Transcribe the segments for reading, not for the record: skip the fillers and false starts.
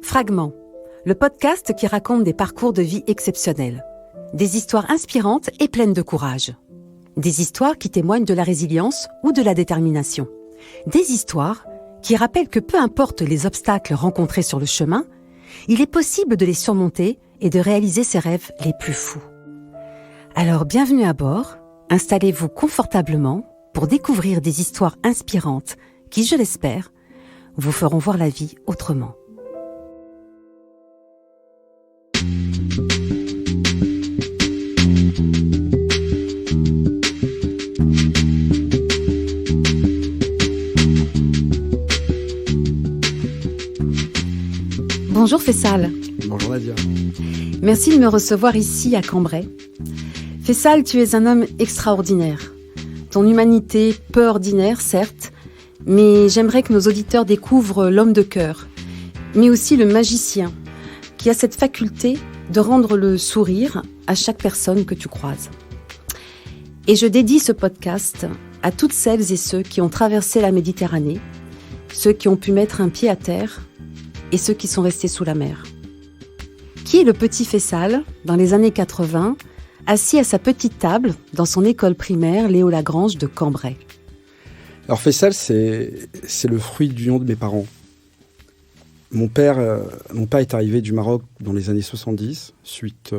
Fragments, le podcast qui raconte des parcours de vie exceptionnels. Des histoires inspirantes et pleines de courage. Des histoires qui témoignent de la résilience ou de la détermination. Des histoires qui rappellent que peu importe les obstacles rencontrés sur le chemin, il est possible de les surmonter et de réaliser ses rêves les plus fous. Alors bienvenue à bord, installez-vous confortablement pour découvrir des histoires inspirantes qui, je l'espère, vous feront voir la vie autrement. Bonjour Faisal. Bonjour Nadia. Merci de me recevoir ici à Cambrai. Faisal, tu es un homme extraordinaire. Ton humanité, peu ordinaire, certes, mais j'aimerais que nos auditeurs découvrent l'homme de cœur, mais aussi le magicien, qui a cette faculté de rendre le sourire à chaque personne que tu croises. Et je dédie ce podcast à toutes celles et ceux qui ont traversé la Méditerranée, ceux qui ont pu mettre un pied à terre et ceux qui sont restés sous la mer. Qui est le petit Faisal, dans les années 80, assis à sa petite table dans son école primaire Léo Lagrange de Cambrai? Alors Faisal, c'est le fruit de l'union de mes parents. Mon père est arrivé du Maroc dans les années 70, suite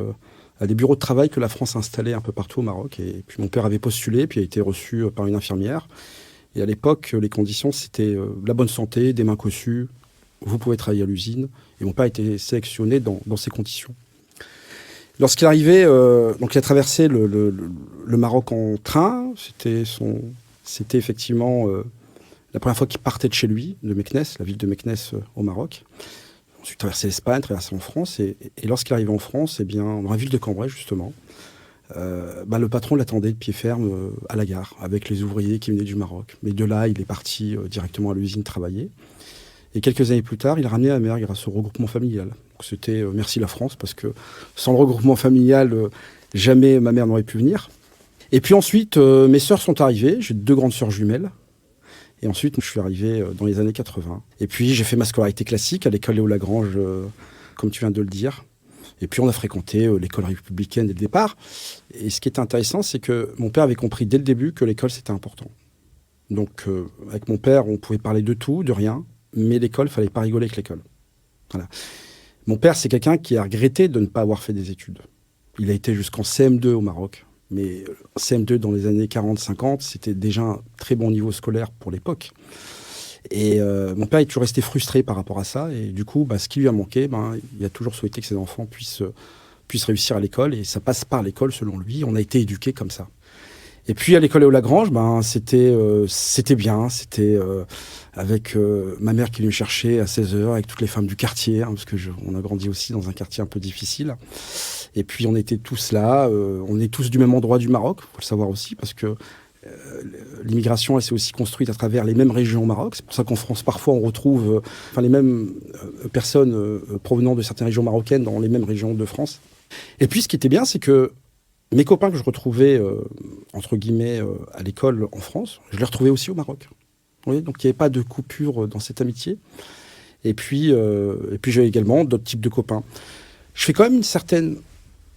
à des bureaux de travail que la France a installés un peu partout au Maroc. Et puis mon père avait postulé, puis a été reçu par une infirmière. Et à l'époque, les conditions, c'était la bonne santé, des mains cossues, vous pouvez travailler à l'usine. Et mon père a été sélectionné dans ces conditions. Lorsqu'il est arrivé, donc il a traversé le Maroc en train. C'était effectivement la première fois qu'il partait de chez lui, de Meknès, la ville de Meknès au Maroc. Ensuite, traversé l'Espagne, traversé en France. Et lorsqu'il est arrivé en France, dans la ville de Cambrai, justement, le patron l'attendait de pied ferme à la gare, avec les ouvriers qui venaient du Maroc. Mais de là, il est parti directement à l'usine travailler. Et quelques années plus tard, il a ramené ma mère grâce au regroupement familial. Donc c'était merci la France, parce que sans le regroupement familial, jamais ma mère n'aurait pu venir. Et puis ensuite, mes sœurs sont arrivées. J'ai 2 grandes sœurs jumelles. Et ensuite, je suis arrivé dans les années 80. Et puis, j'ai fait ma scolarité classique à l'école Léo Lagrange, comme tu viens de le dire. Et puis, on a fréquenté l'école républicaine dès le départ. Et ce qui est intéressant, c'est que mon père avait compris dès le début que l'école, c'était important. Donc, avec mon père, on pouvait parler de tout, de rien. Mais l'école, il ne fallait pas rigoler avec l'école. Voilà. Mon père, c'est quelqu'un qui a regretté de ne pas avoir fait des études. Il a été jusqu'en CM2 au Maroc. Mais CM2 dans les années 40-50, c'était déjà un très bon niveau scolaire pour l'époque. Et mon père est toujours resté frustré par rapport à ça. Et du coup, ce qui lui a manqué, il a toujours souhaité que ses enfants puissent réussir à l'école. Et ça passe par l'école, selon lui. On a été éduqués comme ça. Et puis à l'école Léo Lagrange, c'était bien. C'était avec ma mère qui venait me chercher à 16h, avec toutes les femmes du quartier, parce on a grandi aussi dans un quartier un peu difficile. Et puis on était tous là, on est tous du même endroit du Maroc, il faut le savoir aussi, parce que l'immigration, elle s'est aussi construite à travers les mêmes régions au Maroc. C'est pour ça qu'en France, parfois, on retrouve les mêmes personnes provenant de certaines régions marocaines dans les mêmes régions de France. Et puis ce qui était bien, c'est que mes copains que je retrouvais, entre guillemets, à l'école en France, je les retrouvais aussi au Maroc. Oui, donc il n'y avait pas de coupure dans cette amitié. Et puis j'avais également d'autres types de copains. Je fais quand même une certaine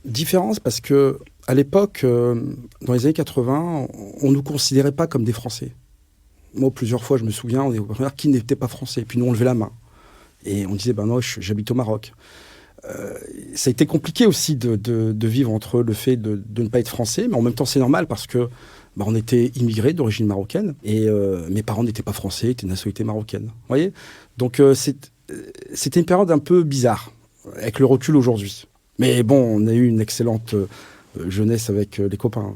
différence parce que à l'époque, dans les années 80, on ne nous considérait pas comme des Français. Moi, plusieurs fois, je me souviens, on est au première qui n'était pas français. Et puis nous, on levait la main. Et on disait, non, j'habite au Maroc. Ça a été compliqué aussi de vivre entre le fait de ne pas être français, mais en même temps, c'est normal parce que on était immigrés d'origine marocaine et mes parents n'étaient pas français, étaient de nationalité marocaine. Vous voyez ? Donc, c'était une période un peu bizarre, avec le recul aujourd'hui. Mais bon, on a eu une excellente jeunesse avec les copains.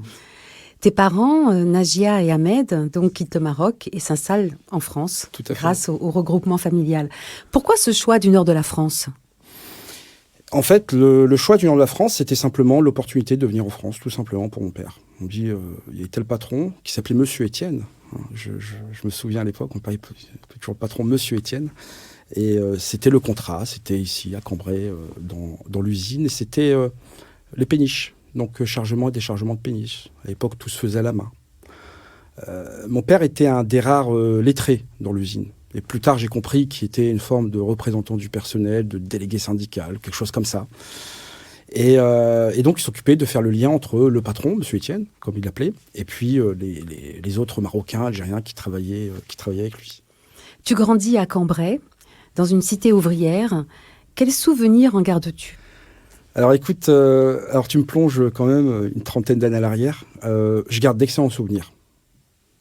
Tes parents, Najia et Ahmed, donc quittent le Maroc et s'installent en France grâce au regroupement familial. Pourquoi ce choix du nord de la France ? En fait, le choix du nord de la France, c'était simplement l'opportunité de venir en France, tout simplement pour mon père. On dit, il y a tel patron qui s'appelait Monsieur Étienne. Je me souviens à l'époque, on parlait toujours le patron Monsieur Étienne. Et c'était le contrat, c'était ici à Cambrai, dans l'usine, et c'était les péniches, donc chargement et déchargement de péniches. À l'époque, tout se faisait à la main. Mon père était un des rares lettrés dans l'usine. Et plus tard, j'ai compris qu'il était une forme de représentant du personnel, de délégué syndical, quelque chose comme ça. Et donc, il s'occupait de faire le lien entre le patron, M. Etienne, comme il l'appelait, et puis les autres Marocains, Algériens qui travaillaient avec lui. Tu grandis à Cambrai, dans une cité ouvrière. Quels souvenirs en gardes-tu ? Alors écoute, alors tu me plonges quand même une trentaine d'années à l'arrière. Je garde d'excellents souvenirs.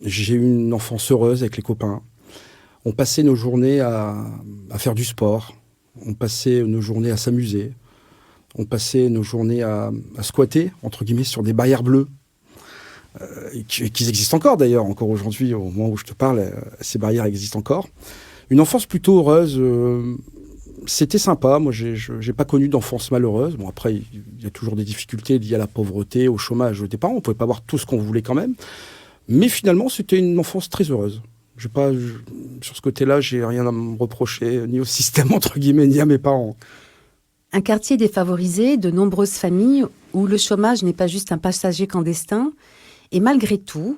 J'ai eu une enfance heureuse avec les copains. On passait nos journées à faire du sport. On passait nos journées à s'amuser. On passait nos journées à squatter, entre guillemets, sur des barrières bleues. Qui existent encore d'ailleurs, aujourd'hui, au moment où je te parle, ces barrières existent encore. Une enfance plutôt heureuse. C'était sympa. Moi, j'ai pas connu d'enfance malheureuse. Bon, après, il y a toujours des difficultés liées à la pauvreté, au chômage des parents. On pouvait pas avoir tout ce qu'on voulait quand même. Mais finalement, c'était une enfance très heureuse. Sur ce côté-là, j'ai rien à me reprocher, ni au système, entre guillemets, ni à mes parents. Un quartier défavorisé, de nombreuses familles, où le chômage n'est pas juste un passager clandestin. Et malgré tout,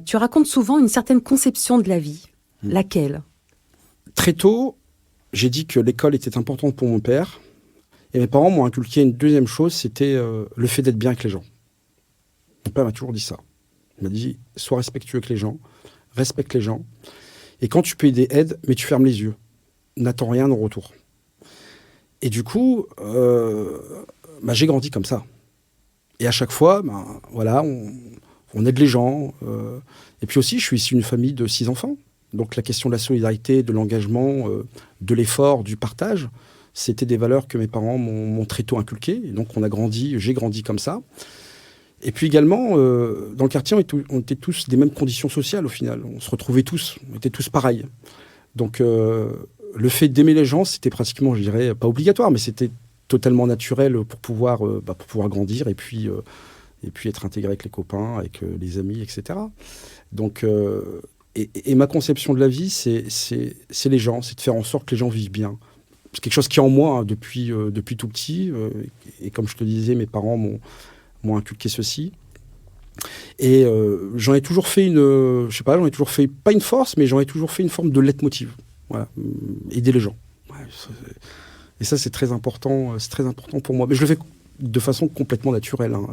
tu racontes souvent une certaine conception de la vie. Laquelle ? Très tôt, j'ai dit que l'école était importante pour mon père. Et mes parents m'ont inculqué une deuxième chose, c'était le fait d'être bien avec les gens. Mon père m'a toujours dit ça. Il m'a dit, sois respectueux avec les gens, respecte les gens. Et quand tu peux aider, aide, mais tu fermes les yeux. N'attends rien en retour. Et du coup, j'ai grandi comme ça. Et à chaque fois, voilà, on aide les gens. Et puis aussi, je suis issu d'une famille de 6 enfants. Donc la question de la solidarité, de l'engagement, de l'effort, du partage, c'était des valeurs que mes parents m'ont très tôt inculquées. Et donc j'ai grandi comme ça. Et puis également, dans le quartier, on était tous des mêmes conditions sociales au final. On se retrouvait tous, on était tous pareils. Donc le fait d'aimer les gens, c'était pratiquement, je dirais, pas obligatoire, mais c'était totalement naturel pour pouvoir grandir et puis être intégré avec les copains, avec les amis, etc. Donc, et ma conception de la vie, c'est les gens, c'est de faire en sorte que les gens vivent bien. C'est quelque chose qui est en moi depuis tout petit. Et comme je te disais, mes parents m'ont inculqué ceci. Et j'en ai toujours fait pas une force, mais j'en ai toujours fait une forme de leitmotiv. Voilà, aider les gens. Ouais, et ça, c'est très important pour moi. Mais je le fais de façon complètement naturelle. Hein.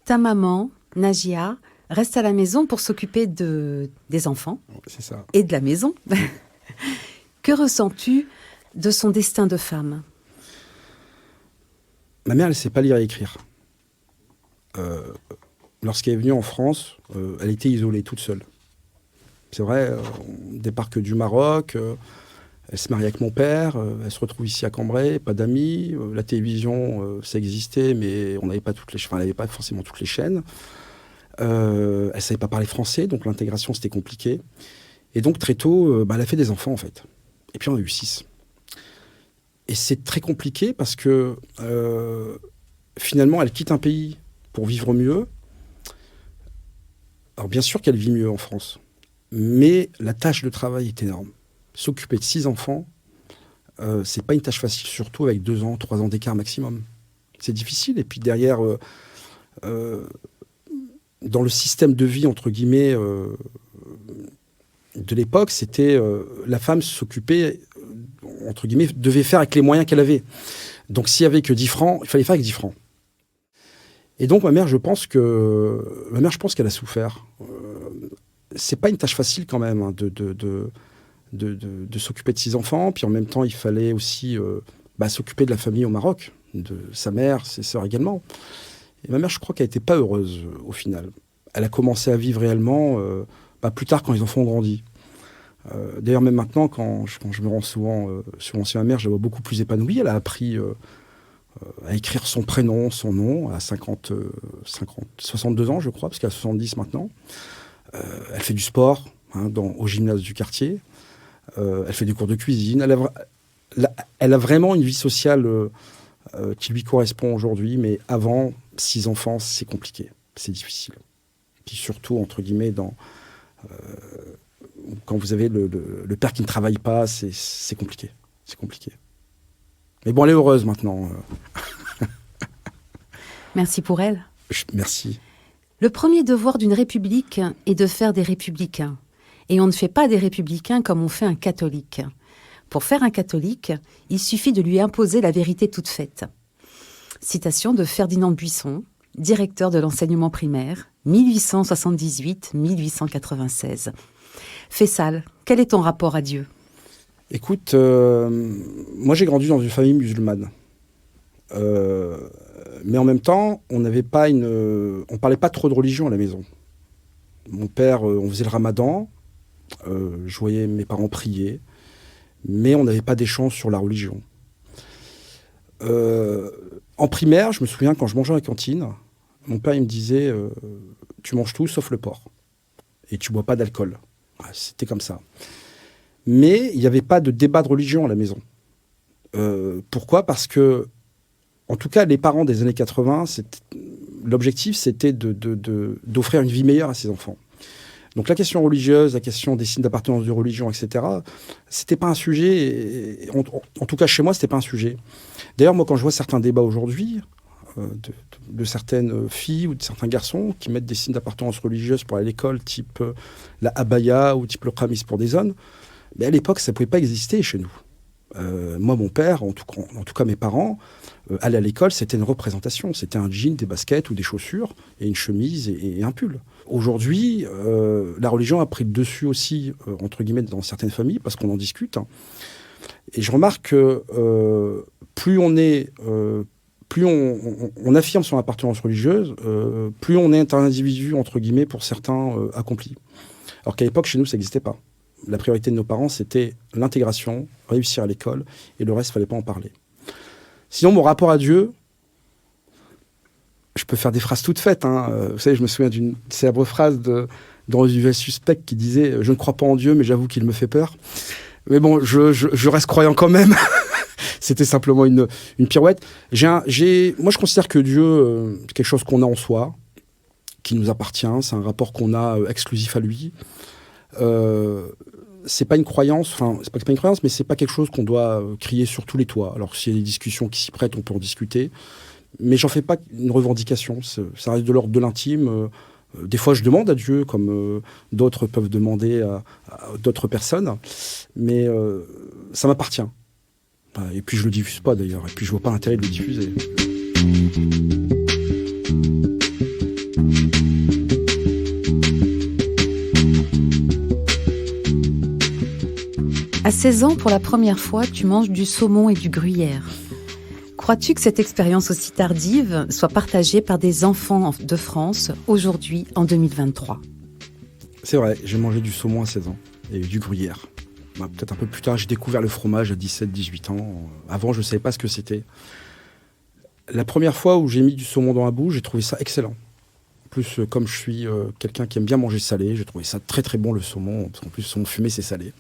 Ta maman, Najia, reste à la maison pour s'occuper des enfants. C'est ça. Et de la maison. Que ressens-tu de son destin de femme ? Ma mère, elle ne sait pas lire et écrire. Lorsqu'elle est venue en France, elle était isolée, toute seule. C'est vrai, on débarque du Maroc, elle se marie avec mon père, elle se retrouve ici à Cambrai, pas d'amis, la télévision, ça existait, mais on n'avait pas elle n'avait pas forcément toutes les chaînes. Elle ne savait pas parler français, donc l'intégration, c'était compliqué. Et donc, très tôt, elle a fait des enfants, en fait. Et puis, on a eu 6. Et c'est très compliqué parce que, finalement, elle quitte un pays pour vivre mieux. Alors, bien sûr qu'elle vit mieux en France. Mais la tâche de travail est énorme. S'occuper de 6 enfants, c'est pas une tâche facile, surtout avec 2 ans, 3 ans d'écart maximum. C'est difficile. Et puis derrière, dans le système de vie, entre guillemets, de l'époque, c'était la femme s'occupait, entre guillemets, devait faire avec les moyens qu'elle avait. Donc s'il y avait que 10 francs, il fallait faire avec 10 francs. Et donc ma mère, je pense qu'elle a souffert. C'est pas une tâche facile quand même hein, de s'occuper de 6 enfants. Puis en même temps, il fallait aussi s'occuper de la famille au Maroc, de sa mère, ses sœurs également. Et ma mère, je crois qu'elle n'était pas heureuse au final. Elle a commencé à vivre réellement plus tard quand les enfants ont grandi. D'ailleurs, même maintenant, quand je me rends souvent chez ma mère, je la vois beaucoup plus épanouie. Elle a appris à écrire son prénom, son nom, à 62 ans, je crois, parce qu'elle a 70 maintenant. Elle fait du sport au gymnase du quartier. Elle fait des cours de cuisine. Elle a vraiment une vie sociale qui lui correspond aujourd'hui. Mais avant, 6 enfants, c'est compliqué. C'est difficile. Puis surtout, entre guillemets, quand vous avez le père qui ne travaille pas, c'est compliqué. C'est compliqué. Mais bon, elle est heureuse maintenant. Merci pour elle. Merci. Le premier devoir d'une république est de faire des républicains. Et on ne fait pas des républicains comme on fait un catholique. Pour faire un catholique, il suffit de lui imposer la vérité toute faite. Citation de Ferdinand Buisson, directeur de l'enseignement primaire, 1878-1896. Fessal, quel est ton rapport à Dieu ? Écoute, moi j'ai grandi dans une famille musulmane. Mais en même temps, on parlait pas trop de religion à la maison. Mon père, on faisait le ramadan, je voyais mes parents prier, mais on n'avait pas d'échange sur la religion. En primaire, je me souviens, quand je mangeais à la cantine, mon père il me disait tu manges tout sauf le porc et tu bois pas d'alcool. C'était comme ça. Mais il n'y avait pas de débat de religion à la maison. Pourquoi ? Parce que, en tout cas, les parents des années 80, l'objectif, c'était d'offrir une vie meilleure à ses enfants. Donc la question religieuse, la question des signes d'appartenance de religion, etc., c'était pas un sujet. En tout cas, chez moi, c'était pas un sujet. D'ailleurs, moi, quand je vois certains débats aujourd'hui, de certaines filles ou de certains garçons qui mettent des signes d'appartenance religieuse pour aller à l'école, type la abaya ou type le pramis pour des hommes, mais à l'époque, ça ne pouvait pas exister chez nous. Moi, mon père, en tout cas mes parents, aller à l'école, c'était une représentation. C'était un jean, des baskets ou des chaussures, et une chemise et un pull. Aujourd'hui, la religion a pris le dessus aussi, entre guillemets, dans certaines familles, parce qu'on en discute. Et je remarque que plus on affirme son appartenance religieuse, plus on est un individu, entre guillemets, pour certains, accompli. Alors qu'à l'époque, chez nous, ça n'existait pas. La priorité de nos parents, c'était l'intégration, réussir à l'école, et le reste, il ne fallait pas en parler. Sinon, mon rapport à Dieu, je peux faire des phrases toutes faites. Vous savez, je me souviens d'une célèbre phrase dans Usual Suspect qui disait « Je ne crois pas en Dieu, mais j'avoue qu'il me fait peur ». Mais bon, je reste croyant quand même. C'était simplement une pirouette. Moi, je considère que Dieu, c'est quelque chose qu'on a en soi, qui nous appartient. C'est un rapport qu'on a exclusif à lui. C'est pas une croyance, c'est pas une croyance, mais c'est pas quelque chose qu'on doit crier sur tous les toits. Alors, s'il y a des discussions qui s'y prêtent, on peut en discuter. Mais j'en fais pas une revendication. Ça reste de l'ordre de l'intime. Des fois, je demande à Dieu, comme d'autres peuvent demander à d'autres personnes. Mais ça m'appartient. Et puis, je le diffuse pas, d'ailleurs. Et puis, je vois pas l'intérêt de le diffuser. À 16 ans, pour la première fois, tu manges du saumon et du gruyère. Crois-tu que cette expérience aussi tardive soit partagée par des enfants de France, aujourd'hui, en 2023 ? C'est vrai, j'ai mangé du saumon à 16 ans et du gruyère. Peut-être un peu plus tard, j'ai découvert le fromage à 17-18 ans. Avant, je ne savais pas ce que c'était. La première fois où j'ai mis du saumon dans la bouche, j'ai trouvé ça excellent. En plus, comme je suis quelqu'un qui aime bien manger salé, j'ai trouvé ça très très bon, le saumon. Parce qu'en plus, le saumon fumé, c'est salé.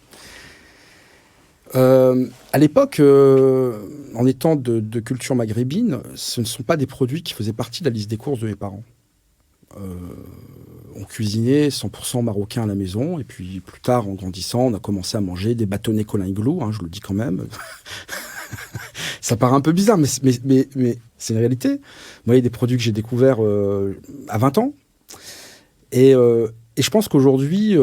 À l'époque, en étant de culture maghrébine, ce ne sont pas des produits qui faisaient partie de la liste des courses de mes parents. On cuisinait 100% marocain à la maison, et puis plus tard, en grandissant, on a commencé à manger des bâtonnets Colin-Glou, je le dis quand même. Ça paraît un peu bizarre, mais c'est une réalité. Moi, il y a des produits que j'ai découverts à 20 ans, et je pense qu'aujourd'hui,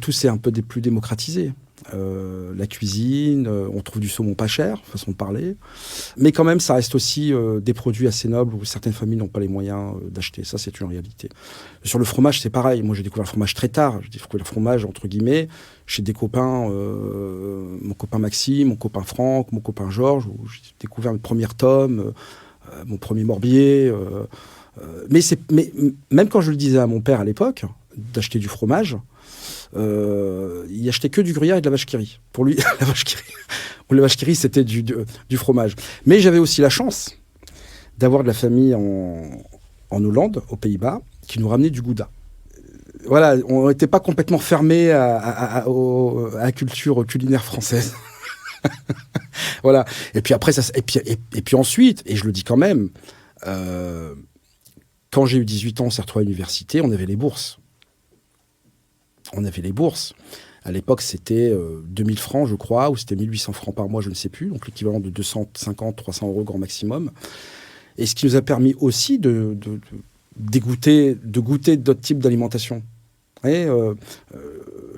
tout s'est un peu plus démocratisé. La cuisine, on trouve du saumon pas cher, façon de parler, mais quand même ça reste aussi des produits assez nobles où certaines familles n'ont pas les moyens d'acheter, ça c'est une réalité. Sur le fromage c'est pareil, moi j'ai découvert le fromage très tard, j'ai découvert le fromage entre guillemets chez des copains, mon copain Maxime, mon copain Franck, mon copain Georges, où j'ai découvert mes premiers tomes, mon premier morbier, mais même quand je le disais à mon père à l'époque d'acheter du fromage, il achetait que du gruyère et de la vache qui rit. Pour lui, la vache qui rit, c'était du fromage. Mais j'avais aussi la chance d'avoir de la famille en Hollande, aux Pays-Bas, qui nous ramenait du gouda. Voilà, on n'était pas complètement fermé à la culture culinaire française. Voilà. Et puis après, et puis ensuite, et je le dis quand même, quand j'ai eu 18 ans, on s'est retrouvé à l'université, on avait les bourses. À l'époque, c'était 2000 francs, je crois, ou c'était 1800 francs par mois, je ne sais plus. Donc l'équivalent de 250, 300 € grand maximum. Et ce qui nous a permis aussi de goûter d'autres types d'alimentation.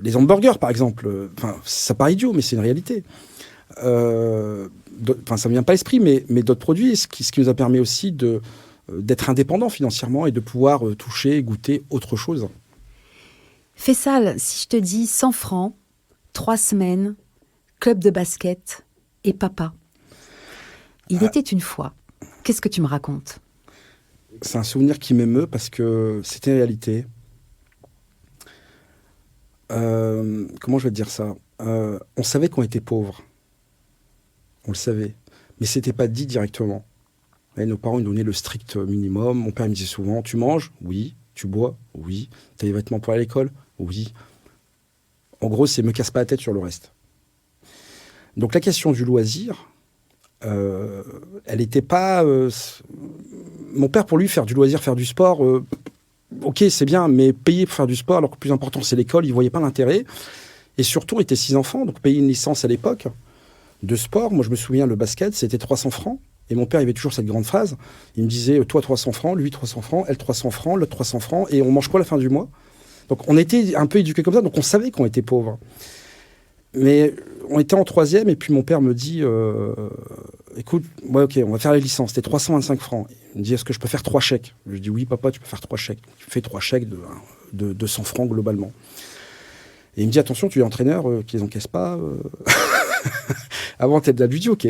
les hamburgers, par exemple. Ça paraît idiot, mais c'est une réalité. Ça ne vient pas à l'esprit, mais d'autres produits, ce qui nous a permis aussi d'être indépendant financièrement et de pouvoir toucher, goûter autre chose. Faisal, si je te dis 100 francs, 3 semaines, club de basket et papa. Il était une fois. Qu'est-ce que tu me racontes ? C'est un souvenir qui m'émeut parce que c'était une réalité. Comment je vais te dire ça ? On savait qu'on était pauvres. On le savait. Mais c'était pas dit directement. Et nos parents nous donnaient le strict minimum. Mon père me disait souvent, tu manges ? Oui. Tu bois ? Oui. Tu as des vêtements pour aller à l'école ? Oui. En gros, c'est me casse pas la tête sur le reste. Donc la question du loisir, elle n'était pas... Mon père, pour lui, faire du loisir, faire du sport, ok, c'est bien, mais payer pour faire du sport, alors que le plus important, c'est l'école, il ne voyait pas l'intérêt. Et surtout, on était 6 enfants, donc payer une licence à l'époque de sport. Moi, je me souviens, le basket, c'était 300 francs. Et mon père, il avait toujours cette grande phrase. Il me disait, toi, 300 francs, lui, 300 francs, elle, 300 francs, l'autre, 300 francs. Et on mange quoi à la fin du mois ? Donc, on était un peu éduqués comme ça, donc on savait qu'on était pauvres. Mais on était en 3e, et puis mon père me dit, écoute, ouais, ok, on va faire la licence, c'était 325 francs. Il me dit, est-ce que je peux faire 3 chèques ? Je dis, oui, papa, tu peux faire 3 chèques. Tu fais 3 chèques de 200 francs globalement. Et il me dit, attention, tu es entraîneur, qu'ils n'encaissent pas. Avant, t'es de la du ok.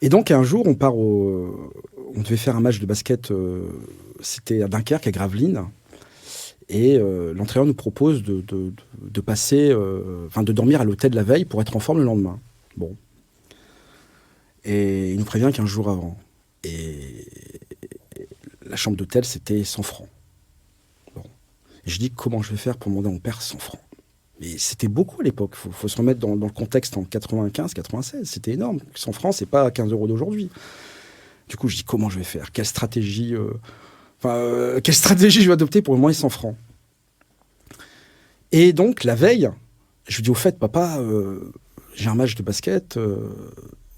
Et donc, un jour, on part on devait faire un match de basket, c'était à Dunkerque, à Gravelines. Et l'entraîneur nous propose de passer, de dormir à l'hôtel la veille pour être en forme le lendemain. Bon. Et il nous prévient 15 jours avant. Et la chambre d'hôtel, c'était 100 francs. Bon. Et je dis, comment je vais faire pour demander à mon père 100 francs ? Mais c'était beaucoup à l'époque. Il faut se remettre dans le contexte en 95, 96. C'était énorme. 100 francs, c'est pas 15 € d'aujourd'hui. Du coup, je dis, comment je vais faire ? Quelle stratégie je vais adopter pour demander 100 francs ? Et donc, la veille, je lui dis, au fait, papa, j'ai un match de basket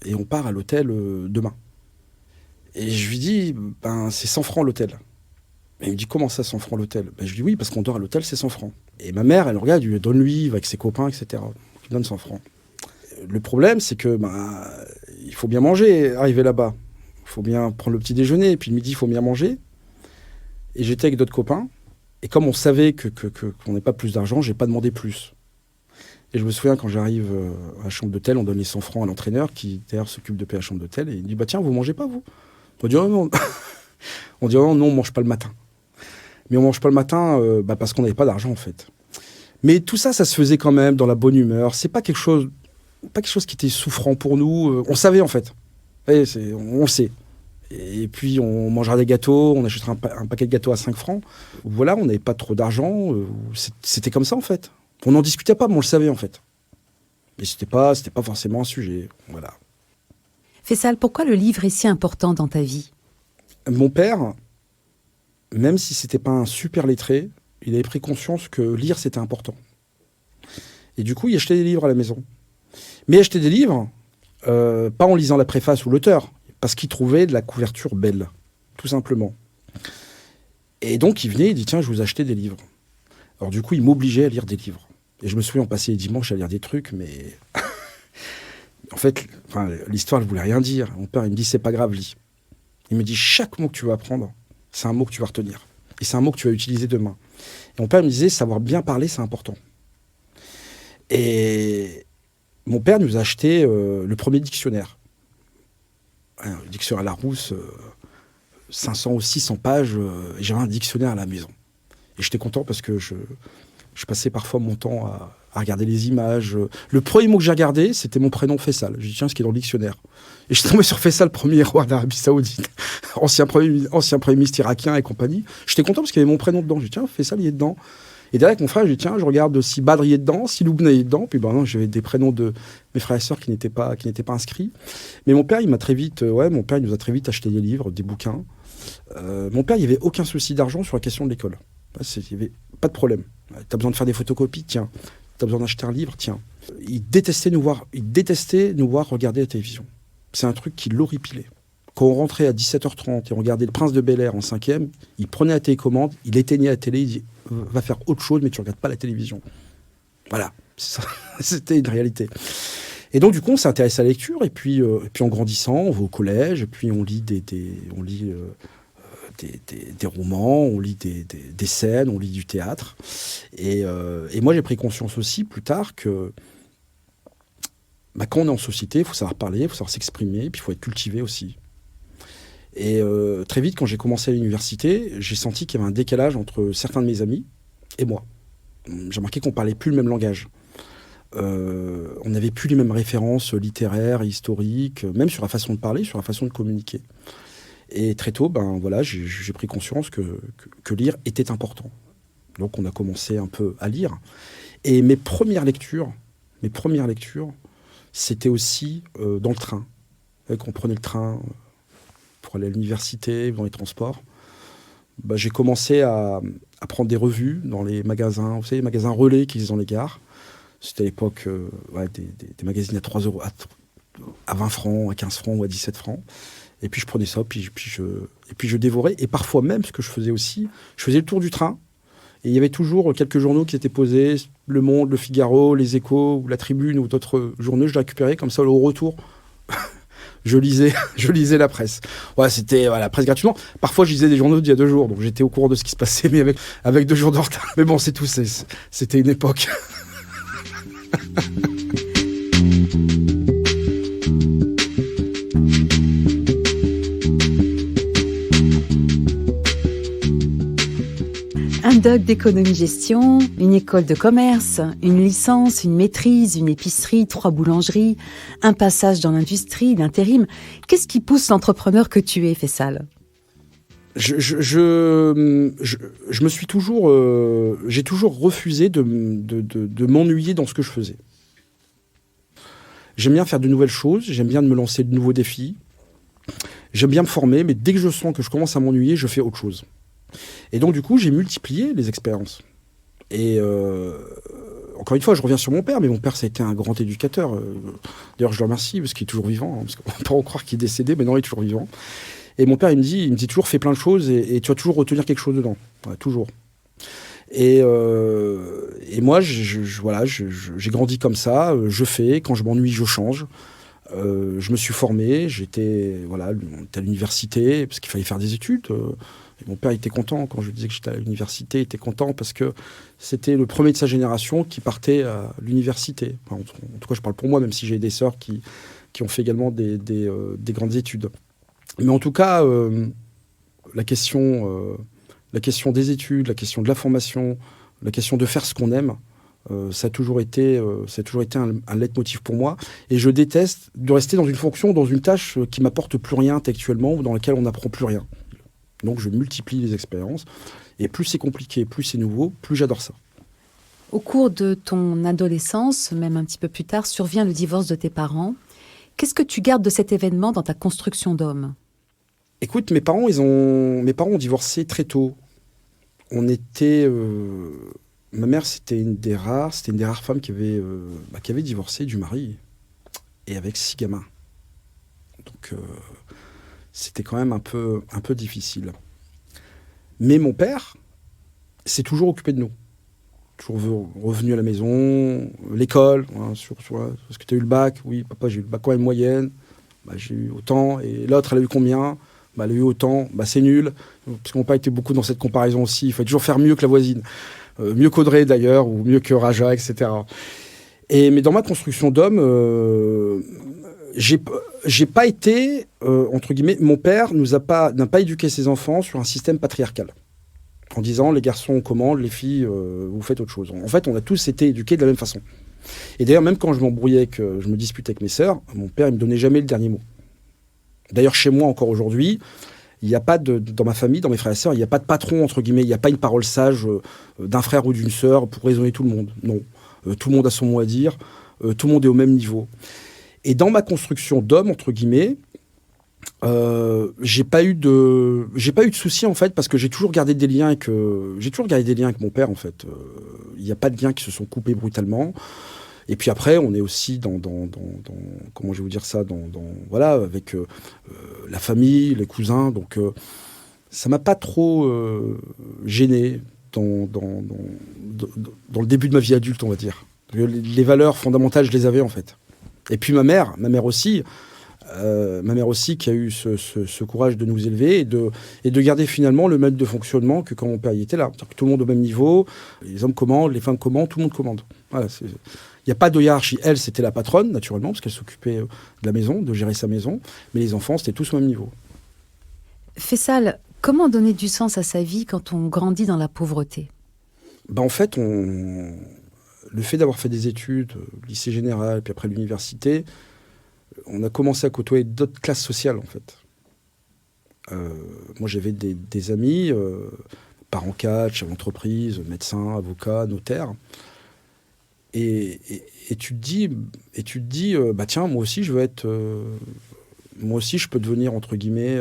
et on part à l'hôtel demain. Et je lui dis, c'est 100 francs l'hôtel. Et il me dit, comment ça, 100 francs l'hôtel ? Je lui dis, oui, parce qu'on dort à l'hôtel, c'est 100 francs. Et ma mère, elle regarde, elle lui donne-lui, il va avec ses copains, etc. Il donne 100 francs. Le problème, c'est que il faut bien manger, arriver là-bas. Il faut bien prendre le petit déjeuner, et puis le midi, il faut bien manger. Et j'étais avec d'autres copains. Et comme on savait qu'on n'ait pas plus d'argent, j'ai pas demandé plus. Et je me souviens, quand j'arrive à la chambre d'hôtel, on donne les 100 francs à l'entraîneur, qui d'ailleurs s'occupe de payer la chambre d'hôtel, et il dit, tiens, vous mangez pas, vous ? On dit, oh, non. On dit, oh, non, on mange pas le matin. Mais on mange pas le matin parce qu'on n'avait pas d'argent, en fait. Mais tout ça, ça se faisait quand même dans la bonne humeur. C'est pas quelque chose qui était souffrant pour nous. On savait, en fait. On le sait. Et puis, on mangera des gâteaux, on achètera un paquet de gâteaux à 5 francs. Voilà, on n'avait pas trop d'argent. C'était comme ça, en fait. On n'en discutait pas, mais on le savait, en fait. Mais c'était pas forcément un sujet. Voilà. Faisal, pourquoi le livre est si important dans ta vie ? Mon père, même si c'était pas un super lettré, il avait pris conscience que lire, c'était important. Et du coup, il achetait des livres à la maison. Mais il achetait des livres, pas en lisant la préface ou l'auteur, parce qu'il trouvait de la couverture belle, tout simplement. Et donc, il venait, il dit, tiens, je vous ai acheté des livres. Alors du coup, il m'obligeait à lire des livres. Et je me souviens, on passait les dimanches à lire des trucs, mais... en fait, l'histoire ne voulait rien dire. Mon père, il me dit, c'est pas grave, lis. Il me dit, chaque mot que tu vas apprendre, c'est un mot que tu vas retenir. Et c'est un mot que tu vas utiliser demain. Et mon père me disait, savoir bien parler, c'est important. Et mon père nous a acheté le premier dictionnaire. Un dictionnaire à Larousse, 500 ou 600 pages. J'avais un dictionnaire à la maison. Et j'étais content parce que je passais parfois mon temps à regarder les images. Le premier mot que j'ai regardé, c'était mon prénom Faisal. J'ai dit, tiens, ce qui est dans le dictionnaire. Et je suis tombé sur Faisal, premier roi d'Arabie Saoudite, ancien premier ministre irakien et compagnie. J'étais content parce qu'il y avait mon prénom dedans. J'ai dit, tiens, Faisal, il est dedans. Et derrière, avec mon frère, j'ai dit, tiens, je regarde si Badr y est dedans, si Loubna y est dedans. Puis non, j'avais des prénoms de mes frères et sœurs qui n'étaient pas inscrits. Mais mon père, il nous a très vite acheté des livres, des bouquins. Mon père, il n'y avait aucun souci d'argent sur la question de l'école. Il n'y avait pas de problème. Tu as besoin de faire des photocopies, tiens. Tu as besoin d'acheter un livre, tiens. Il détestait nous voir regarder la télévision. C'est un truc qui l'horripilait. Quand on rentrait à 17h30 et on regardait Le Prince de Bel-Air en 5e, il prenait la télécommande, il éteignait la télé, il dit va faire autre chose, mais tu regardes pas la télévision. Voilà, ça, c'était une réalité. Et donc, du coup, on s'intéresse à la lecture, et puis en grandissant, on va au collège, et puis on lit des romans, on lit des scènes, on lit du théâtre. Et moi, j'ai pris conscience aussi, plus tard, que quand on est en société, il faut savoir parler, il faut savoir s'exprimer, puis il faut être cultivé aussi. Et très vite, quand j'ai commencé à l'université, j'ai senti qu'il y avait un décalage entre certains de mes amis et moi. J'ai remarqué qu'on parlait plus le même langage. On n'avait plus les mêmes références littéraires, historiques, même sur la façon de parler, sur la façon de communiquer. Et très tôt, j'ai pris conscience que lire était important. Donc on a commencé un peu à lire. Et mes premières lectures, c'était aussi dans le train. Quand on prenait le train pour aller à l'université, dans les transports, j'ai commencé à prendre des revues dans les magasins, vous savez, les magasins relais qui étaient dans les gares. C'était à l'époque des magazines à 3 euros, à 20 francs, à 15 francs ou à 17 francs. Et puis je prenais ça, puis je dévorais. Et parfois même, ce que je faisais aussi, je faisais le tour du train. Et il y avait toujours quelques journaux qui étaient posés, Le Monde, Le Figaro, Les Échos, ou La Tribune, ou d'autres journaux. Je les récupérais comme ça au retour. je lisais la presse. Ouais, c'était la presse gratuitement. Parfois, je lisais des journaux d'il y a 2 jours. Donc j'étais au courant de ce qui se passait, mais avec 2 jours de retard. Mais bon, c'est tout. C'était une époque. Un doc d'économie-gestion, une école de commerce, une licence, une maîtrise, une épicerie, 3 boulangeries, un passage dans l'industrie, l'intérim. Qu'est-ce qui pousse l'entrepreneur que tu es, Faisal ? Je me suis toujours... j'ai toujours refusé de m'ennuyer dans ce que je faisais. J'aime bien faire de nouvelles choses, j'aime bien me lancer de nouveaux défis, j'aime bien me former, mais dès que je sens que je commence à m'ennuyer, je fais autre chose. Et donc, du coup, j'ai multiplié les expériences. Et encore une fois, je reviens sur mon père, mais mon père, ça a été un grand éducateur. D'ailleurs, je le remercie, parce qu'il est toujours vivant, parce qu'on peut en croire qu'il est décédé, mais non, il est toujours vivant. Et mon père, il me dit toujours, fais plein de choses, et tu vas toujours retenir quelque chose dedans. Ouais, toujours. Et moi, j'ai grandi comme ça, je fais, quand je m'ennuie, je change. Je me suis formé, j'étais à l'université, parce qu'il fallait faire des études. Et mon père était content quand je lui disais que j'étais à l'université, il était content parce que c'était le premier de sa génération qui partait à l'université. Enfin, en tout cas, je parle pour moi, même si j'ai des sœurs qui ont fait également des grandes études. Mais en tout cas, la question des études, la question de la formation, la question de faire ce qu'on aime, ça a toujours été un leitmotiv pour moi. Et je déteste de rester dans une fonction, dans une tâche qui m'apporte plus rien intellectuellement ou dans laquelle on n'apprend plus rien. Donc je multiplie les expériences. Et plus c'est compliqué, plus c'est nouveau, plus j'adore ça. Au cours de ton adolescence, même un petit peu plus tard, survient le divorce de tes parents. Qu'est-ce que tu gardes de cet événement dans ta construction d'homme ? Écoute, mes parents ont divorcé très tôt. On était... ma mère, c'était une des rares femmes qui avait divorcé du mari et avec 6 gamins. Donc c'était quand même un peu difficile. Mais mon père s'est toujours occupé de nous. Toujours revenu à la maison, l'école, est-ce que tu as eu le bac ? Oui, papa, j'ai eu le bac quand même moyenne. J'ai eu autant. Et l'autre, elle a eu combien ? Elle a eu autant. C'est nul. Parce qu'on n'a pas été beaucoup dans cette comparaison aussi. Il faut toujours faire mieux que la voisine. Mieux qu'Audrey d'ailleurs, ou mieux que Raja, etc. Mais dans ma construction d'homme, j'ai pas été, entre guillemets, mon père n'a pas éduqué ses enfants sur un système patriarcal. En disant, les garçons on commande, les filles, vous faites autre chose. En fait, on a tous été éduqués de la même façon. Et d'ailleurs, même quand je m'embrouillais, que je me disputais avec mes sœurs, mon père, il me donnait jamais le dernier mot. D'ailleurs, chez moi, encore aujourd'hui, il n'y a pas dans ma famille, dans mes frères et sœurs, il n'y a pas de patron, entre guillemets, il n'y a pas une parole sage d'un frère ou d'une sœur pour raisonner tout le monde. Non. Tout le monde a son mot à dire, tout le monde est au même niveau. Et dans ma construction d'homme, entre guillemets, j'ai pas eu de soucis, en fait, parce que j'ai toujours gardé des liens avec mon père, en fait. Il n'y a pas de liens qui se sont coupés brutalement. Et puis après, on est aussi dans comment je vais vous dire ça, avec la famille, les cousins. Donc, ça m'a pas trop gêné dans le début de ma vie adulte, on va dire. Les valeurs fondamentales, je les avais en fait. Et puis ma mère aussi qui a eu ce courage de nous élever et de garder finalement le mode de fonctionnement que quand mon père y était là. C'est-à-dire que tout le monde au même niveau, les hommes commandent, les femmes commandent, tout le monde commande. Voilà, il n'y a pas de hiérarchie. Elle, c'était la patronne, naturellement, parce qu'elle s'occupait de la maison, de gérer sa maison. Mais les enfants, c'était tous au même niveau. Faisal, comment donner du sens à sa vie quand on grandit dans la pauvreté ? En fait, le fait d'avoir fait des études, lycée général, puis après l'université, on a commencé à côtoyer d'autres classes sociales, en fait. Moi, j'avais des amis, parents cadres, chefs d'entreprise, médecins, avocats, notaires. Et tu te dis, tiens, moi aussi, je veux être... moi aussi, je peux devenir, entre guillemets...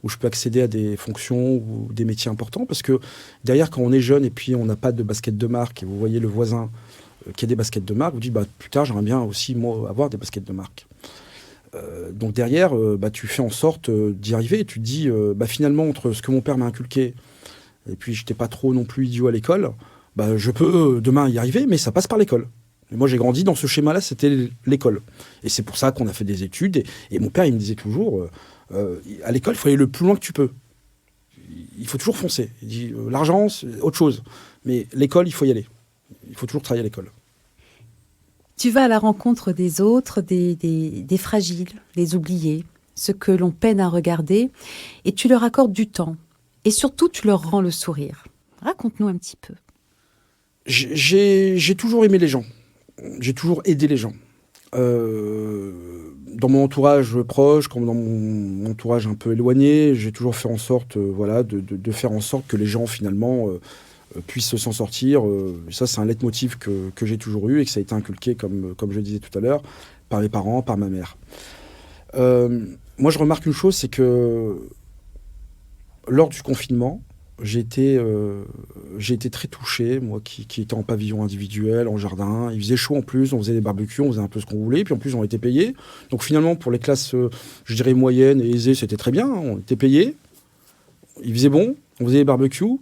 où je peux accéder à des fonctions ou des métiers importants. Parce que derrière, quand on est jeune et puis on n'a pas de basket de marque, et vous voyez le voisin qui a des baskets de marque, vous dites, plus tard, j'aimerais bien aussi, moi, avoir des baskets de marque. Donc derrière, tu fais en sorte d'y arriver. Et tu te dis, finalement, entre ce que mon père m'a inculqué, et puis je n'étais pas trop non plus idiot à l'école, je peux demain y arriver, mais ça passe par l'école. Et moi, j'ai grandi dans ce schéma-là, c'était l'école. Et c'est pour ça qu'on a fait des études. Et mon père, il me disait toujours... à l'école, il faut aller le plus loin que tu peux. Il faut toujours foncer. Il dit, l'argent, c'est autre chose. Mais l'école, il faut y aller. Il faut toujours travailler à l'école. Tu vas à la rencontre des autres, des fragiles, des oubliés, ceux que l'on peine à regarder, et tu leur accordes du temps. Et surtout, tu leur rends le sourire. Raconte-nous un petit peu. J'ai toujours aimé les gens. J'ai toujours aidé les gens. Dans mon entourage proche, comme dans mon entourage un peu éloigné, j'ai toujours fait en sorte de faire en sorte que les gens finalement puissent s'en sortir. Ça, c'est un leitmotiv que j'ai toujours eu et que ça a été inculqué, comme je le disais tout à l'heure, par mes parents, par ma mère. Moi, je remarque une chose, c'est que lors du confinement, j'ai été très touché, moi qui étais en pavillon individuel, en jardin. Il faisait chaud en plus, on faisait des barbecues, on faisait un peu ce qu'on voulait, puis en plus on était payés. Donc finalement, pour les classes, je dirais moyennes et aisées, c'était très bien, on était payés. Il faisait bon, on faisait des barbecues,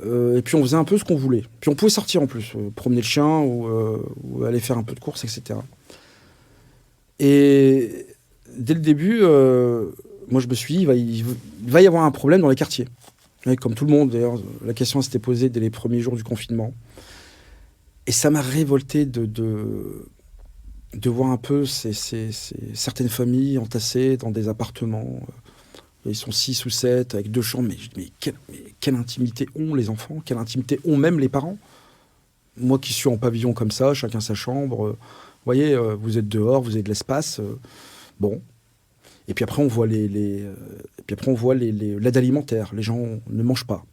et puis on faisait un peu ce qu'on voulait. Puis on pouvait sortir en plus, promener le chien ou aller faire un peu de course, etc. Et dès le début, moi je me suis dit, il va y avoir un problème dans les quartiers. Oui, comme tout le monde, d'ailleurs, la question s'était posée dès les premiers jours du confinement. Et ça m'a révolté de voir un peu certaines familles entassées dans des appartements. Ils sont 6 ou 7 avec 2 chambres. Mais quelle intimité ont les enfants? Quelle intimité ont même les parents? Moi qui suis en pavillon comme ça, chacun sa chambre. Vous voyez, vous êtes dehors, vous avez de l'espace. Bon. Et puis après, on voit l'aide alimentaire. Les gens ne mangent pas.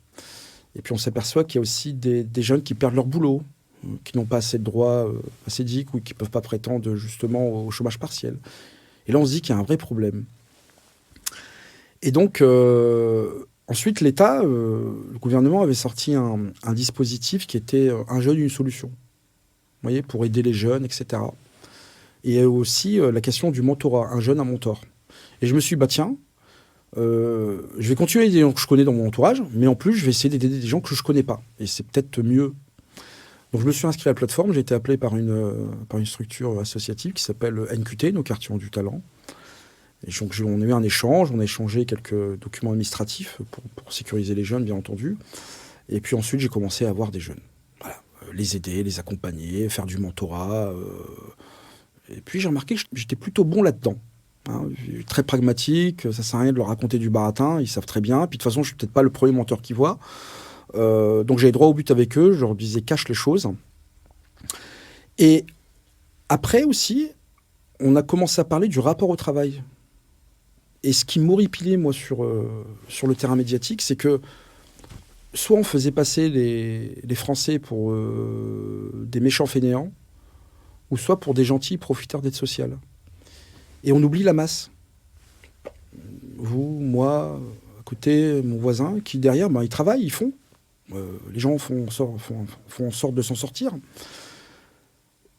Et puis on s'aperçoit qu'il y a aussi des jeunes qui perdent leur boulot, qui n'ont pas assez de droits assédiques ou qui ne peuvent pas prétendre justement au chômage partiel. Et là, on se dit qu'il y a un vrai problème. Et donc, ensuite, l'État, le gouvernement avait sorti un dispositif qui était un jeune, une solution. Vous voyez, pour aider les jeunes, etc. Et aussi la question du mentorat, un jeune, un mentor. Et je me suis dit, tiens, je vais continuer à aider des gens que je connais dans mon entourage, mais en plus, je vais essayer d'aider des gens que je ne connais pas. Et c'est peut-être mieux. Donc, je me suis inscrit à la plateforme. J'ai été appelé par une structure associative qui s'appelle NQT, Nos Quartiers ont du talent. Et donc, on a eu un échange. On a échangé quelques documents administratifs pour sécuriser les jeunes, bien entendu. Et puis ensuite, j'ai commencé à voir des jeunes. Voilà. Les aider, les accompagner, faire du mentorat. Et puis, j'ai remarqué que j'étais plutôt bon là-dedans. Très pragmatique, ça sert à rien de leur raconter du baratin, ils savent très bien. Puis de toute façon, je suis peut-être pas le premier menteur qu'ils voient. Donc j'avais droit au but avec eux, je leur disais cache les choses. Et après aussi, on a commencé à parler du rapport au travail. Et ce qui m'horripilait, moi, sur le terrain médiatique, c'est que soit on faisait passer les Français pour des méchants fainéants, ou soit pour des gentils profiteurs d'aide sociale. Et on oublie la masse. Vous, moi, à côté, mon voisin, qui derrière, ils travaillent, ils font. Les gens font en sorte de s'en sortir.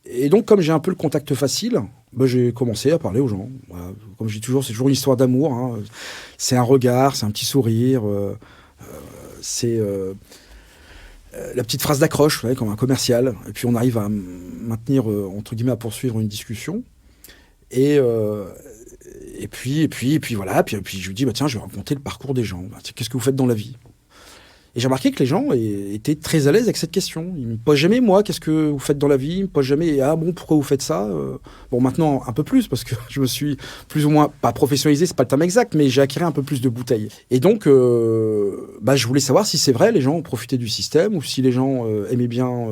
Et donc, comme j'ai un peu le contact facile, j'ai commencé à parler aux gens. Voilà. Comme je dis toujours, c'est toujours une histoire d'amour. Hein. C'est un regard, c'est un petit sourire. la petite phrase d'accroche, vous savez, comme un commercial. Et puis on arrive à maintenir, entre guillemets, à poursuivre une discussion. Et puis voilà. Puis je lui dis, bah, tiens, je vais raconter le parcours des gens. Bah, qu'est-ce que vous faites dans la vie? Et j'ai remarqué que les gens étaient très à l'aise avec cette question. Ils me posent jamais, moi, qu'est-ce que vous faites dans la vie? Ils me posent jamais, ah bon, pourquoi vous faites ça? Bon, maintenant, un peu plus, parce que je me suis plus ou moins, pas professionnalisé, c'est pas le terme exact, mais j'ai acquis un peu plus de bouteilles. Et donc, je voulais savoir si c'est vrai, les gens ont profité du système, ou si les gens aimaient bien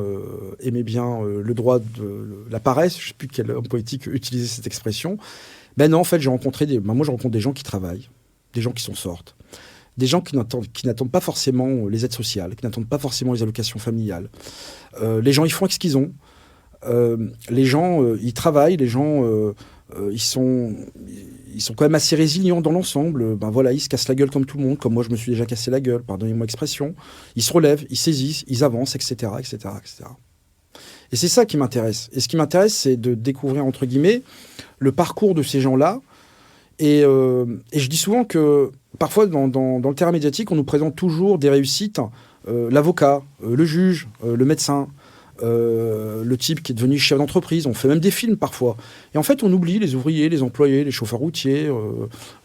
le droit de la paresse. Je sais plus quel homme politique utilisait cette expression. Ben non, en fait, moi, je rencontre des gens qui travaillent, des gens qui s'en sortent. Des gens qui n'attendent pas forcément les aides sociales, qui n'attendent pas forcément les allocations familiales. Les gens, ils font avec ce qu'ils ont. Les gens, ils travaillent. Les gens, ils sont quand même assez résilients dans l'ensemble. Ben voilà, ils se cassent la gueule comme tout le monde, comme moi, je me suis déjà cassé la gueule, pardonnez-moi l'expression. Ils se relèvent, ils saisissent, ils avancent, etc., etc., etc. Et c'est ça qui m'intéresse. Et ce qui m'intéresse, c'est de découvrir, entre guillemets, le parcours de ces gens-là. Et je dis souvent que parfois, dans le terrain médiatique, on nous présente toujours des réussites. L'avocat, le juge, le médecin, le type qui est devenu chef d'entreprise. On fait même des films parfois. Et en fait, on oublie les ouvriers, les employés, les chauffeurs routiers,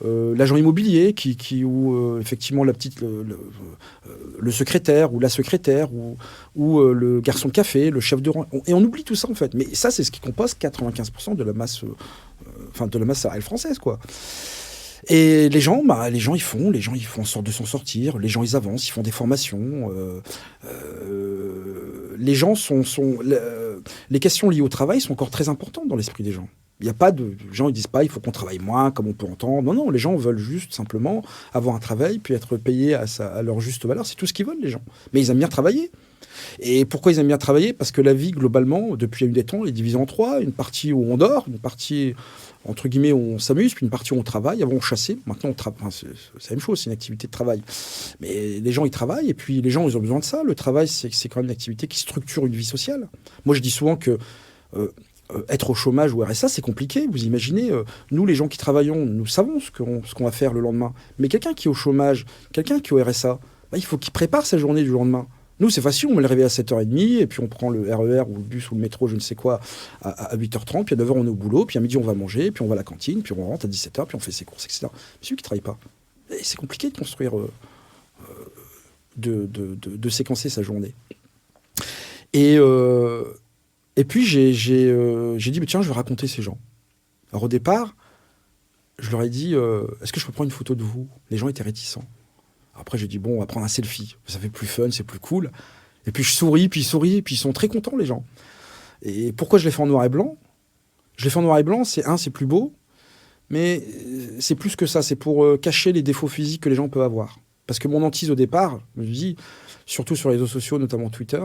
l'agent immobilier ou effectivement le secrétaire ou la secrétaire ou le garçon de café, le chef de rang. Et on oublie tout ça en fait. Mais ça, c'est ce qui compose 95% de la masse salariale française, quoi. Et les gens, ils font en sorte de s'en sortir. Les gens, ils avancent, ils font des formations. Les gens les questions liées au travail sont encore très importantes dans l'esprit des gens. Il n'y a pas de gens, ils disent pas, il faut qu'on travaille moins, comme on peut entendre. Non, les gens veulent juste simplement avoir un travail, puis être payés à leur juste valeur. C'est tout ce qu'ils veulent, les gens. Mais ils aiment bien travailler. Et pourquoi ils aiment bien travailler? Parce que la vie, globalement, depuis la nuit des temps, est divisée en trois. Une partie où on dort, une partie, entre guillemets, où on s'amuse, puis une partie où on travaille. Avant, on chassait. Maintenant, on travaille. Enfin, c'est la même chose, c'est une activité de travail. Mais les gens, ils travaillent, et puis les gens, ils ont besoin de ça. Le travail, c'est quand même une activité qui structure une vie sociale. Moi, je dis souvent que être au chômage ou RSA, c'est compliqué. Vous imaginez, nous, les gens qui travaillons, nous savons ce qu'on va faire le lendemain. Mais quelqu'un qui est au chômage, quelqu'un qui est au RSA, il faut qu'il prépare sa journée du lendemain. Nous, c'est facile, on met le réveil à 7h30, et puis on prend le RER ou le bus ou le métro, je ne sais quoi, à 8h30, puis à 9h, on est au boulot, puis à midi, on va manger, puis on va à la cantine, puis on rentre à 17h, puis on fait ses courses, etc. Mais celui qui ne travaille pas, c'est compliqué de construire, de séquencer sa journée. Et puis, j'ai dit, mais tiens, je vais raconter ces gens. Alors, au départ, je leur ai dit, est-ce que je peux prendre une photo de vous? Les gens étaient réticents. Après, j'ai dit, bon, on va prendre un selfie. Ça fait plus fun, c'est plus cool. Et puis, je souris, puis ils sourient, puis ils sont très contents, les gens. Et pourquoi je l'ai fait en noir et blanc? Je l'ai fait en noir et blanc, c'est plus beau, mais c'est plus que ça. C'est pour cacher les défauts physiques que les gens peuvent avoir. Parce que mon hantise au départ, je me dis, surtout sur les réseaux sociaux, notamment Twitter,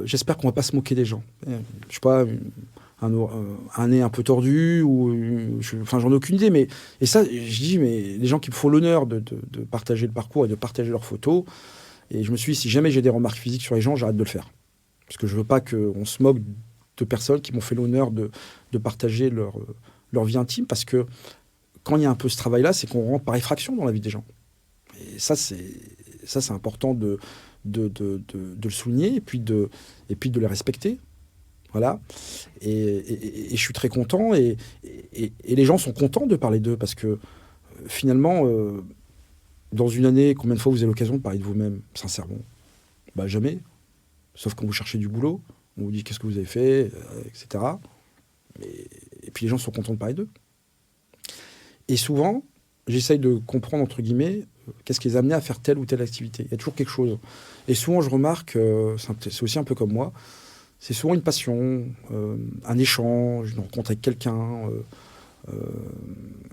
j'espère qu'on va pas se moquer des gens. Je sais pas, un nez un peu tordu, j'en ai aucune idée. Mais, et ça, je dis, mais les gens qui me font l'honneur de partager le parcours et de partager leurs photos, et je me suis dit, si jamais j'ai des remarques physiques sur les gens, j'arrête de le faire. Parce que je veux pas qu'on se moque de personnes qui m'ont fait l'honneur de partager leur vie intime, parce que quand il y a un peu ce travail-là, c'est qu'on rentre par effraction dans la vie des gens. Et ça, c'est important de le souligner et puis de les respecter. Voilà. Et je suis très content et les gens sont contents de parler d'eux parce que finalement, dans une année, combien de fois vous avez l'occasion de parler de vous-même, sincèrement? Jamais. Sauf quand vous cherchez du boulot, on vous dit qu'est-ce que vous avez fait, etc. Et puis les gens sont contents de parler d'eux. Et souvent, j'essaye de comprendre, entre guillemets, qu'est-ce qui les a amenés à faire telle ou telle activité. Il y a toujours quelque chose. Et souvent, je remarque, c'est aussi un peu comme moi, c'est souvent une passion, un échange, une rencontre avec quelqu'un,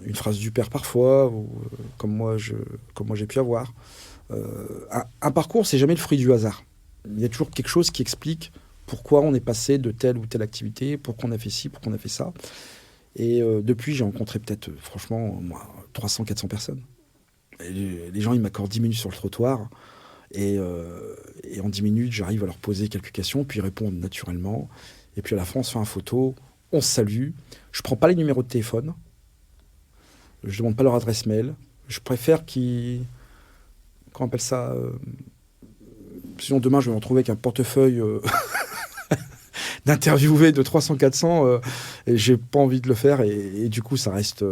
une phrase du père parfois, ou, comme moi j'ai pu avoir. Un parcours, c'est jamais le fruit du hasard. Il y a toujours quelque chose qui explique pourquoi on est passé de telle ou telle activité, pourquoi on a fait ci, pourquoi on a fait ça. Et depuis, j'ai rencontré peut-être, franchement, 300, 400 personnes. Et les gens, ils m'accordent 10 minutes sur le trottoir. Et en 10 minutes, j'arrive à leur poser quelques questions, puis ils répondent naturellement. Et puis à la fin, on se fait une photo, on se salue. Je ne prends pas les numéros de téléphone. Je ne demande pas leur adresse mail. Je préfère qu'on appelle ça, Sinon, demain, je vais me retrouver avec un portefeuille d'interviewer de 300-400 et j'ai pas envie de le faire. Et du coup, ça reste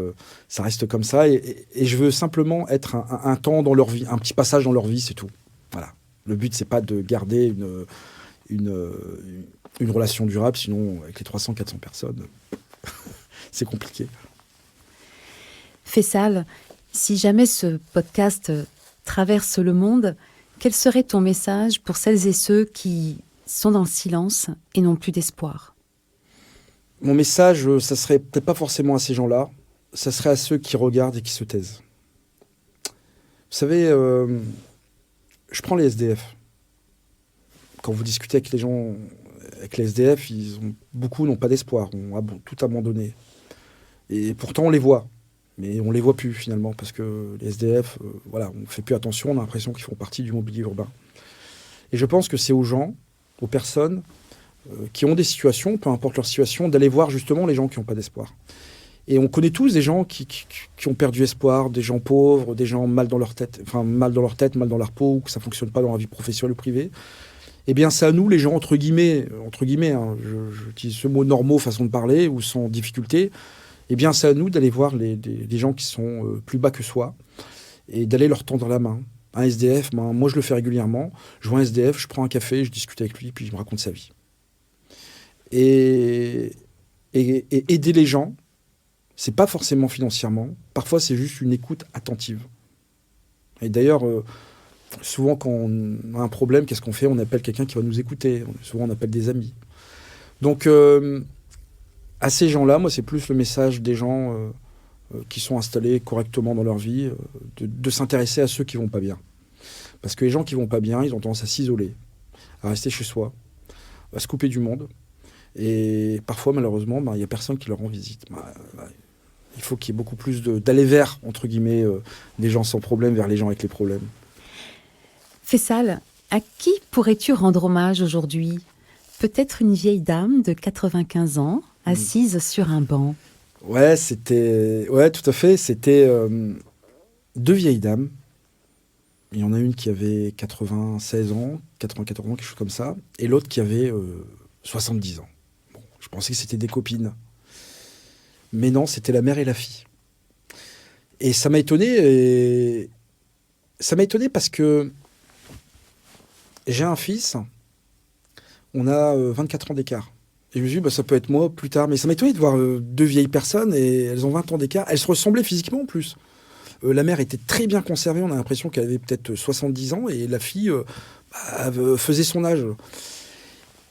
comme ça. Et je veux simplement être un temps dans leur vie, un petit passage dans leur vie, c'est tout. Voilà. Le but, c'est pas de garder une relation durable, sinon, avec les 300-400 personnes, c'est compliqué. Faisal, si jamais ce podcast traverse le monde, quel serait ton message pour celles et ceux qui sont dans le silence et n'ont plus d'espoir? Mon message, ça serait peut-être pas forcément à ces gens-là, ça serait à ceux qui regardent et qui se taisent. Vous savez, je prends les SDF. Quand vous discutez avec les gens, avec les SDF, beaucoup n'ont pas d'espoir, ont tout abandonné. Et pourtant, on les voit. Mais on ne les voit plus, finalement, parce que les SDF, voilà, on ne fait plus attention, on a l'impression qu'ils font partie du mobilier urbain. Et je pense que c'est aux gens, aux personnes qui ont des situations, peu importe leur situation, d'aller voir justement les gens qui n'ont pas d'espoir. Et on connaît tous des gens qui ont perdu espoir, des gens pauvres, des gens mal dans leur tête, mal dans leur peau, ou que ça ne fonctionne pas dans la vie professionnelle ou privée. Eh bien, c'est à nous, les gens, entre guillemets, hein, j'utilise ce mot normaux, façon de parler, ou sans difficulté, eh bien, c'est à nous d'aller voir des gens qui sont plus bas que soi et d'aller leur tendre la main. Un SDF, moi, je le fais régulièrement. Je vois un SDF, je prends un café, je discute avec lui, puis je me raconte sa vie. Et aider les gens, c'est pas forcément financièrement. Parfois, c'est juste une écoute attentive. Et d'ailleurs, souvent, quand on a un problème, qu'est-ce qu'on fait? On appelle quelqu'un qui va nous écouter. Souvent, on appelle des amis. Donc, à ces gens-là, moi, c'est plus le message des gens qui sont installés correctement dans leur vie, de s'intéresser à ceux qui vont pas bien. Parce que les gens qui vont pas bien, ils ont tendance à s'isoler, à rester chez soi, à se couper du monde. Et parfois, malheureusement, il n'y a personne qui leur rend visite. Il faut qu'il y ait beaucoup plus d'aller vers, entre guillemets, des gens sans problème vers les gens avec les problèmes. Faisal, à qui pourrais-tu rendre hommage aujourd'hui? Peut-être une vieille dame de 95 ans, assise sur un banc. Ouais, tout à fait. C'était 2 vieilles dames. Il y en a une qui avait 96 ans, 94 ans, quelque chose comme ça, et l'autre qui avait 70 ans. Bon, je pensais que c'était des copines. Mais non, c'était la mère et la fille. Et ça m'a étonné. Ça m'a étonné parce que j'ai un fils, on a 24 ans d'écart. Et je me suis dit, ça peut être moi plus tard. Mais ça m'a étonné de voir 2 vieilles personnes et elles ont 20 ans d'écart. Elles se ressemblaient physiquement en plus. La mère était très bien conservée. On a l'impression qu'elle avait peut-être 70 ans. Et la fille faisait son âge.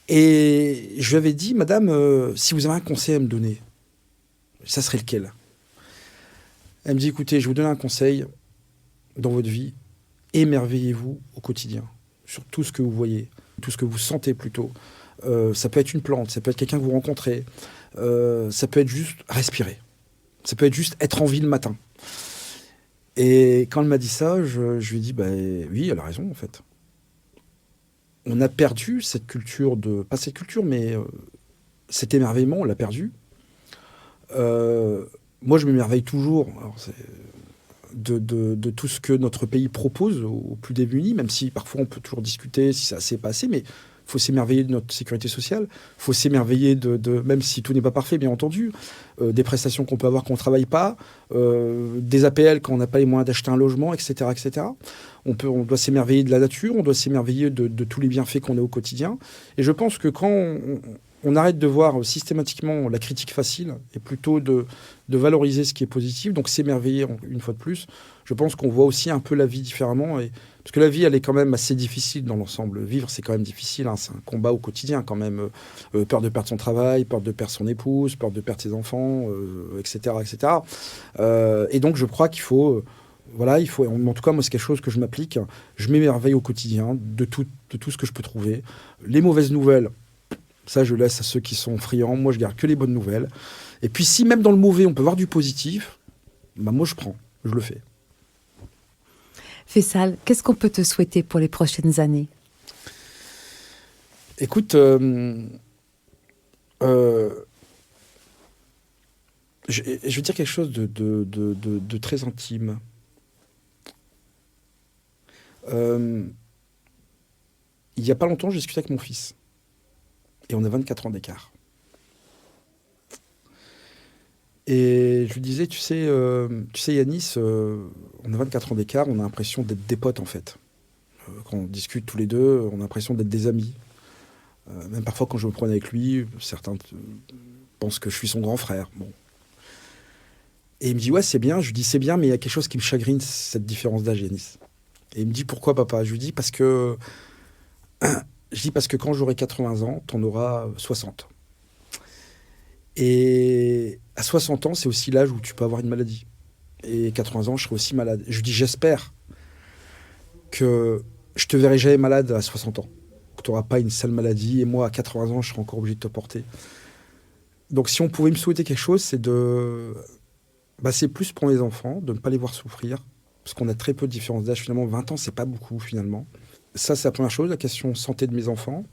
Et je lui avais dit, madame, si vous avez un conseil à me donner, ça serait lequel? Elle me dit, écoutez, je vous donne un conseil dans votre vie. Émerveillez-vous au quotidien. Sur tout ce que vous voyez, tout ce que vous sentez plutôt. Ça peut être une plante, ça peut être quelqu'un que vous rencontrez, ça peut être juste respirer, ça peut être juste être en vie le matin. Et quand elle m'a dit ça, je lui ai dit, oui, elle a raison en fait. On a perdu cette culture pas cette culture, mais cet émerveillement, on l'a perdu. Moi, je m'émerveille toujours de tout ce que notre pays propose aux plus démunis, même si parfois on peut toujours discuter si c'est assez pas assez, mais il faut s'émerveiller de notre sécurité sociale, il faut s'émerveiller même si tout n'est pas parfait, bien entendu, des prestations qu'on peut avoir quand on ne travaille pas, des APL quand on n'a pas les moyens d'acheter un logement, etc. etc. On doit s'émerveiller de la nature, on doit s'émerveiller de tous les bienfaits qu'on a au quotidien. Et je pense que quand on arrête de voir systématiquement la critique facile et plutôt de valoriser ce qui est positif, donc s'émerveiller une fois de plus, je pense qu'on voit aussi un peu la vie différemment. Parce que la vie, elle est quand même assez difficile dans l'ensemble. Vivre, c'est quand même difficile. Hein. C'est un combat au quotidien quand même. Peur de perdre son travail, peur de perdre son épouse, peur de perdre ses enfants, etc. etc. Et donc, je crois qu'il faut... en tout cas, moi, c'est quelque chose que je m'applique. Je m'émerveille au quotidien de tout ce que je peux trouver. Les mauvaises nouvelles, ça, je laisse à ceux qui sont friands. Moi, je garde que les bonnes nouvelles. Et puis, si même dans le mauvais, on peut voir du positif, moi, je prends. Je le fais. Faisal, qu'est-ce qu'on peut te souhaiter pour les prochaines années? Écoute, je vais dire quelque chose de très intime. il n'y a pas longtemps, j'ai discuté avec mon fils. Et on a 24 ans d'écart. Et je lui disais, tu sais Yanis, on a 24 ans d'écart, on a l'impression d'être des potes en fait. Quand on discute tous les deux, on a l'impression d'être des amis. Même parfois quand je me promène avec lui, certains pensent que je suis son grand frère. Bon. Et il me dit, ouais, c'est bien. Je lui dis, c'est bien, mais il y a quelque chose qui me chagrine, cette différence d'âge, Yanis. Et il me dit, pourquoi, papa? Je lui dis, parce que quand j'aurai 80 ans, t'en auras 60. Et à 60 ans, c'est aussi l'âge où tu peux avoir une maladie. Et 80 ans, je serai aussi malade. Je lui dis, j'espère que je te verrai jamais malade à 60 ans. Que tu n'auras pas une sale maladie. Et moi, à 80 ans, je serai encore obligé de te porter. Donc, si on pouvait me souhaiter quelque chose, c'est c'est plus pour mes enfants, de ne pas les voir souffrir. Parce qu'on a très peu de différence d'âge. Finalement, 20 ans, c'est pas beaucoup, finalement. Ça, c'est la première chose, la question santé de mes enfants.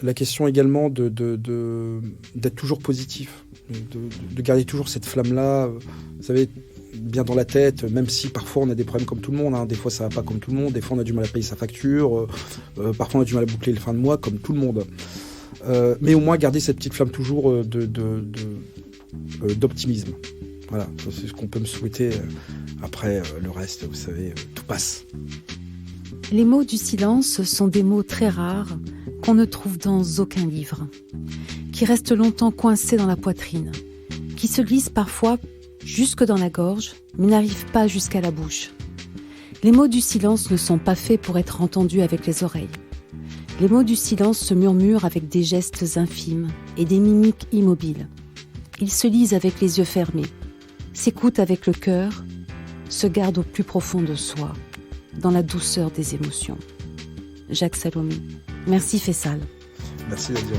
La question également d'être toujours positif, de garder toujours cette flamme-là, vous savez, bien dans la tête, même si parfois on a des problèmes comme tout le monde, hein. Des fois ça va pas comme tout le monde, des fois on a du mal à payer sa facture, parfois on a du mal à boucler le fin de mois comme tout le monde. Mais au moins garder cette petite flamme toujours d'optimisme. Voilà, c'est ce qu'on peut me souhaiter. Après, le reste, vous savez, tout passe. Les mots du silence sont des mots très rares qu'on ne trouve dans aucun livre, qui restent longtemps coincés dans la poitrine, qui se glissent parfois jusque dans la gorge, mais n'arrivent pas jusqu'à la bouche. Les mots du silence ne sont pas faits pour être entendus avec les oreilles. Les mots du silence se murmurent avec des gestes infimes et des mimiques immobiles. Ils se lisent avec les yeux fermés, s'écoutent avec le cœur, se gardent au plus profond de soi, dans la douceur des émotions. Jacques Salomé. Merci Faisal. Merci Nadia.